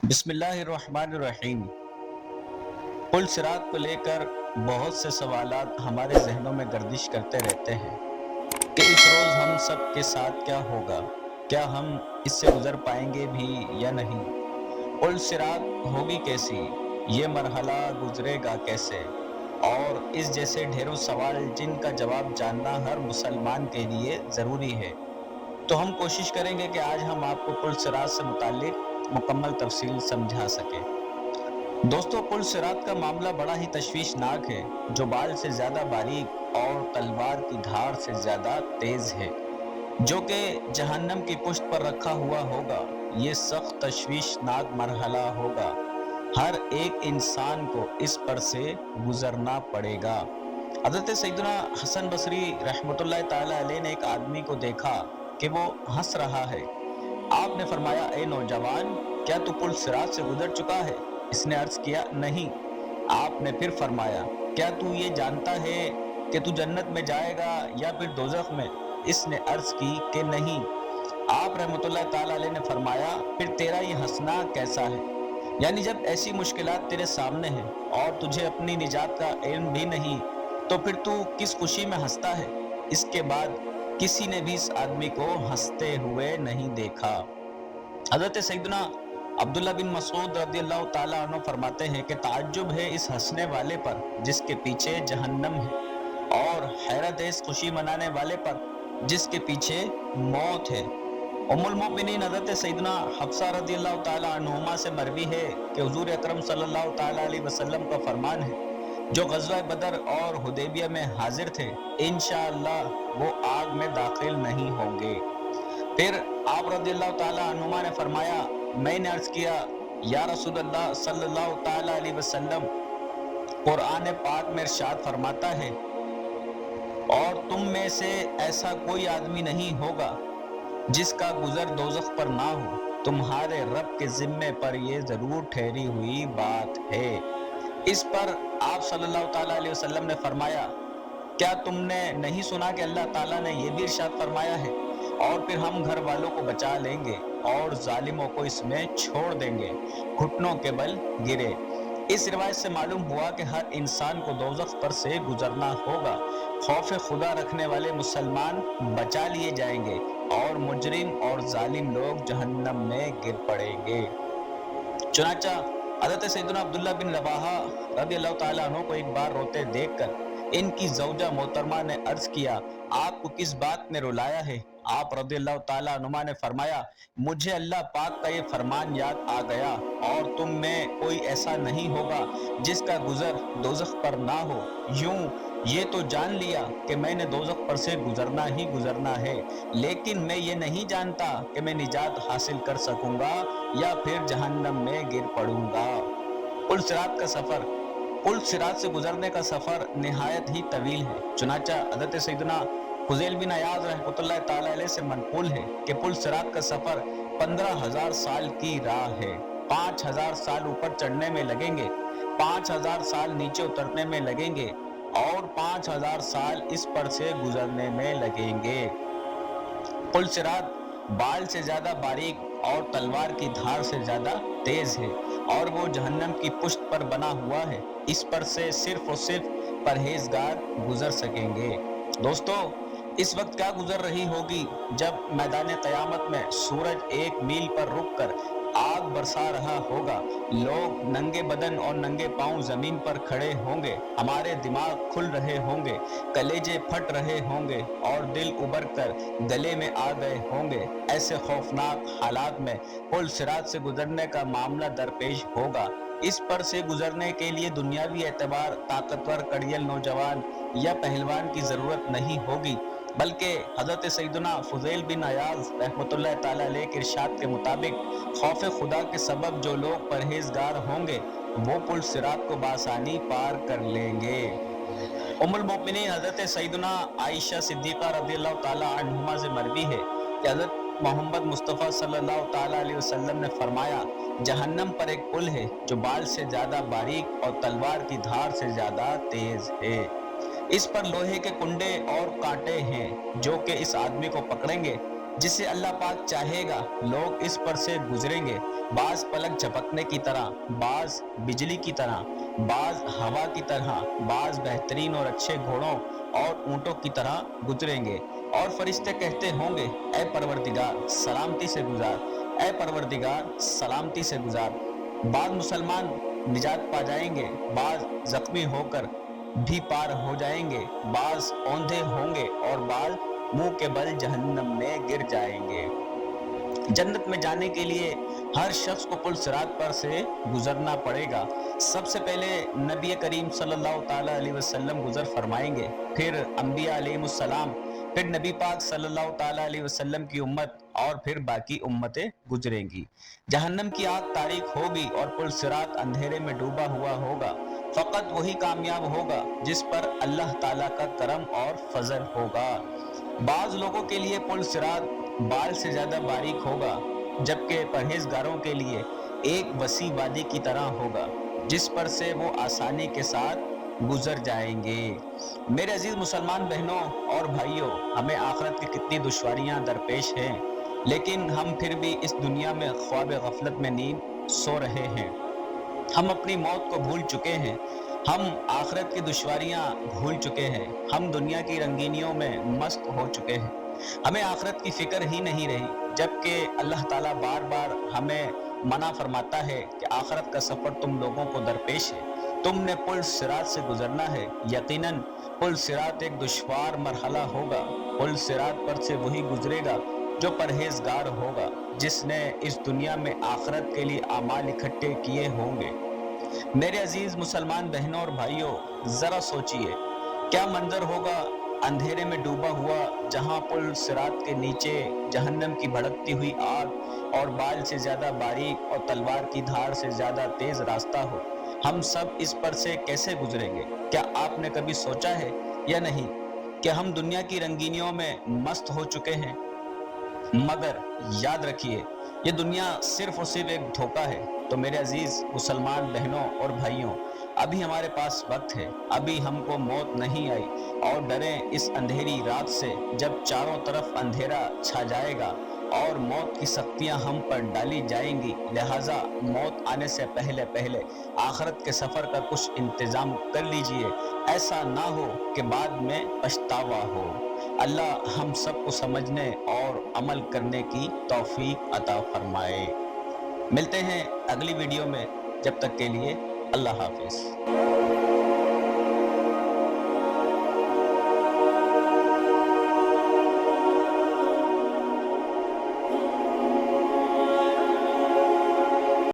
बिस्मिल्लाहिर्रहमानिर्रहीम। पुल सिरात को लेकर बहुत से सवालात हमारे जहनों में गर्दिश करते रहते हैं कि इस रोज़ हम सब के साथ क्या होगा, क्या हम इससे गुजर पाएंगे भी या नहीं। पुल सिरात होगी कैसी, ये मरहला गुजरेगा कैसे, और इस जैसे ढेरों सवाल जिनका जवाब जानना हर मुसलमान के लिए ज़रूरी है। तो हम कोशिश करेंगे कि आज हम आपको पुल सिरात से मुताल्लिक मुकम्मल तफसील समझा सकें। दोस्तों, पुल सिरात का मामला बड़ा ही तशवीशनाक है, जो बाल से ज्यादा बारीक और तलवार की धार से ज्यादा तेज है, जो कि जहन्नम की पुष्ट पर रखा हुआ होगा। ये सख्त तशवीशनाक मरहला होगा। हर एक इंसान को इस पर से गुजरना पड़ेगा। हजरत सैयदना हसन बसरी रहमतुल्लाह ताला अलैह ने एक आदमी को देखा कि वो हंस रहा है। आपने फरमाया, ए नौजवान, क्या तू पुल सिरात से गुजर चुका है? इसने अर्ज किया, नहीं। आपने फिर फरमाया, क्या तू ये जानता है कि तू जन्नत में जाएगा या फिर दोजख में? इसने अर्ज की कि नहीं। आप रहमतुल्लाह ताला अलैह ने फरमाया, फिर तेरा ये हंसना कैसा है? यानी जब ऐसी मुश्किलात तेरे सामने हैं और तुझे अपनी निजात का इल्म भी नहीं, तो फिर तू किस खुशी में हंसता है? इसके बाद किसी ने भी इस आदमी को हंसते हुए नहीं देखा। हजरत सैयदना अब्दुल्ला बिन मसूद रदियल्लाहु ताला अन्हु फरमाते हैं कि ताज्जुब है इस हंसने वाले पर जिसके पीछे जहन्नम है, और हैरत है इस खुशी मनाने वाले पर जिसके पीछे मौत है। उम्मुल मोमिनीन हजरत सैयदना हफ्सा रदियल्लाहु ताला अन्हुमा से मरवी है कि हुजूर अकरम सल्लल्लाहु ताला अलैहि वसल्लम का फरमान है, जो गज़वा बदर और हुदैबिया में हाजिर थे, इंशाअल्लाह वो आग में दाखिल नहीं होंगे। फिर आप रज़ियल्लाहु ताला अन्हुमा ने फरमाया, मैंने अर्ज किया, या रसूलल्लाह सल्लल्लाहु ताला अलैहि वसल्लम, कुरान पाक में इरशाद फरमाता है, और तुम में से ऐसा कोई आदमी नहीं होगा जिसका गुजर दोज़ख पर ना हो। तुम्हारे रब के जिम्मे पर ये जरूर ठहरी हुई बात है। इस पर आप सल्लल्लाहु ताला अलैहि वसल्लम ने फरमाया, क्या तुमने नहीं सुना कि अल्लाह ताला ने यह भी इरशाद फरमाया है, और फिर हम घर वालों को बचा लेंगे और जालिमों को इसमें छोड़ देंगे, घुटनों के बल गिरे। इस रिवायत से मालूम हुआ कि हर इंसान को दोज़ख पर से गुजरना होगा। खौफ खुदा रखने वाले मुसलमान बचा लिए जाएंगे और मुजरिम और जालिम लोग जहन्नम में गिर पड़ेंगे। चुनाचा हज़रत सैयदना अब्दुल्ला बिन रवाहा रज़ियल्लाहु ताला अन्हु को एक बार रोते देखकर इनकी ज़ौजा मोहतरमा ने अर्ज किया, आपको किस बात ने रुलाया है? आप रज़ियल्लाहु ताला अन्हुमा ने फरमाया, मुझे अल्लाह पाक का ये फरमान याद आ गया, और तुम में कोई ऐसा नहीं होगा जिसका गुजर दोज़ख पर ना हो। यूं ये तो जान लिया कि मैंने दोज़ख पर से गुजरना ही गुजरना है, लेकिन मैं ये नहीं जानता कि मैं निजात हासिल कर सकूंगा या फिर जहन्नम में गिर पड़ूंगा। पुल सिरात का सफर। पुल सिरात से गुजरने का सफर निहायत ही तवील है। चुनाचा हज़रत सैयदना फुज़ैल बिन अयाज़ रहमतुल्लाह ताला अलैह से मनक़ूल है कि पुल सिरात का सफर 15,000 साल की राह है। 5,000 साल ऊपर चढ़ने में लगेंगे, 5,000 साल नीचे उतरने में लगेंगे, और 5,000 साल इस पर से गुजरने में लगेंगे। पुल सिरात बाल से ज्यादा बारीक और तलवार की धार से ज्यादा तेज है, और वो जहन्नम की पुष्ट पर बना हुआ है। इस पर से सिर्फ और सिर्फ परहेजगार गुजर सकेंगे। दोस्तों, इस वक्त क्या गुजर रही होगी जब मैदान क़यामत में सूरज 1 मील पर रुककर आग बरसा रहा होगा। लोग नंगे बदन और नंगे पांव जमीन पर खड़े होंगे, हमारे दिमाग खुल रहे होंगे, कलेजे फट रहे होंगे और दिल उबर कर गले में आ गए होंगे। ऐसे खौफनाक हालात में पुल सिरात से गुजरने का मामला दरपेश होगा। इस पर से गुजरने के लिए दुनियावी एतबार ताकतवर कड़ियल नौजवान या पहलवान की जरूरत नहीं होगी, बल्कि हजरत सैयदना फुज़ैल बिन अयाज़ रहमतुल्लाह ताला अलैह के इरशाद के मुताबिक खौफ खुदा के सबब जो लोग परहेजगार होंगे वो पुल सिरात को बासानी पार कर लेंगे। उम्मुल मोमिनीन हजरत सैयदना आयशा सिद्दीक़ा रज़ियल्लाहु ताला अन्हुमा से मरवी है कि हजरत मोहम्मद मुस्तफ़ा सल्लल्लाहु ताला अलैहि वसल्लम ने फरमाया, जहन्नम पर एक पुल है जो बाल से ज्यादा बारीक और तलवार की धार से ज्यादा तेज है। इस पर लोहे के कुंडे और कांटे हैं जो कि इस आदमी को पकड़ेंगे جسے اللہ پاک چاہے گا لوگ اس پر سے گزریں گے، بعض پلک جھپکنے کی طرح، بعض بجلی کی طرح، بعض ہوا کی طرح، بعض بہترین اور اچھے گھوڑوں اور اونٹوں کی طرح گزریں گے، اور فرشتے کہتے ہوں گے اے پروردگار سلامتی سے گزار، اے پروردگار سلامتی سے گزار۔ بعض مسلمان نجات پا جائیں گے، بعض زخمی ہو کر بھی پار ہو جائیں گے، بعض اوندھے ہوں گے اور بعض منہ کے بل جہنم میں گر جائیں گے۔ جنت میں جانے کے لیے ہر شخص کو پل صراط پر سے گزرنا پڑے گا۔ سب سے پہلے نبی کریم صلی اللہ تعالیٰ علیہ وسلم گزر فرمائیں گے، پھر انبیاء علیہ السلام، پھر نبی پاک صلی اللہ تعالیٰ علیہ وسلم کی امت، اور پھر باقی امتیں گزریں گی۔ جہنم کی آگ تاریک ہوگی اور پل صراط اندھیرے میں ڈوبا ہوا ہوگا۔ فقط وہی کامیاب ہوگا جس پر اللہ تعالیٰ کا کرم اور فضل ہوگا۔ بعض لوگوں کے لیے پل صراط بال سے زیادہ باریک ہوگا، جبکہ پرہیزگاروں کے لیے ایک وسیع وادی کی طرح ہوگا جس پر سے وہ آسانی کے ساتھ گزر جائیں گے۔ میرے عزیز مسلمان بہنوں اور بھائیوں، ہمیں آخرت کی کتنی دشواریاں درپیش ہیں، لیکن ہم پھر بھی اس دنیا میں خواب غفلت میں نیند سو رہے ہیں۔ ہم اپنی موت کو بھول چکے ہیں، ہم آخرت کی دشواریاں بھول چکے ہیں، ہم دنیا کی رنگینیوں میں مست ہو چکے ہیں، ہمیں آخرت کی فکر ہی نہیں رہی، جبکہ اللہ تعالیٰ بار بار ہمیں منع فرماتا ہے کہ آخرت کا سفر تم لوگوں کو درپیش ہے، تم نے پل صراط سے گزرنا ہے۔ یقیناً پل صراط ایک دشوار مرحلہ ہوگا، پل صراط پر سے وہی گزرے گا جو پرہیزگار ہوگا، جس نے اس دنیا میں آخرت کے لیے اعمال اکٹھے کیے ہوں گے۔ میرے عزیز مسلمان بہنوں اور بھائیوں، ذرا سوچئے کیا منظر ہوگا اندھیرے میں ڈوبا ہوا، جہاں پل صراط کے نیچے جہنم کی بھڑکتی ہوئی آگ اور بال سے زیادہ باریک اور تلوار کی دھار سے زیادہ تیز راستہ ہو۔ ہم سب اس پر سے کیسے گزریں گے؟ کیا آپ نے کبھی سوچا ہے یا نہیں کہ ہم دنیا کی رنگینیوں میں مست ہو چکے ہیں؟ مگر یاد رکھیے یہ دنیا صرف اور صرف ایک دھوکہ ہے۔ تو میرے عزیز مسلمان بہنوں اور بھائیوں، ابھی ہمارے پاس وقت ہے، ابھی ہم کو موت نہیں آئی، اور ڈریں اس اندھیری رات سے جب چاروں طرف اندھیرا چھا جائے گا اور موت کی سختیاں ہم پر ڈالی جائیں گی۔ لہٰذا موت آنے سے پہلے آخرت کے سفر کا کچھ انتظام کر لیجئے، ایسا نہ ہو کہ بعد میں پچھتاوا ہو۔ اللہ ہم سب کو سمجھنے اور عمل کرنے کی توفیق عطا فرمائے۔ ملتے ہیں اگلی ویڈیو میں، جب تک کے لیے اللہ حافظ۔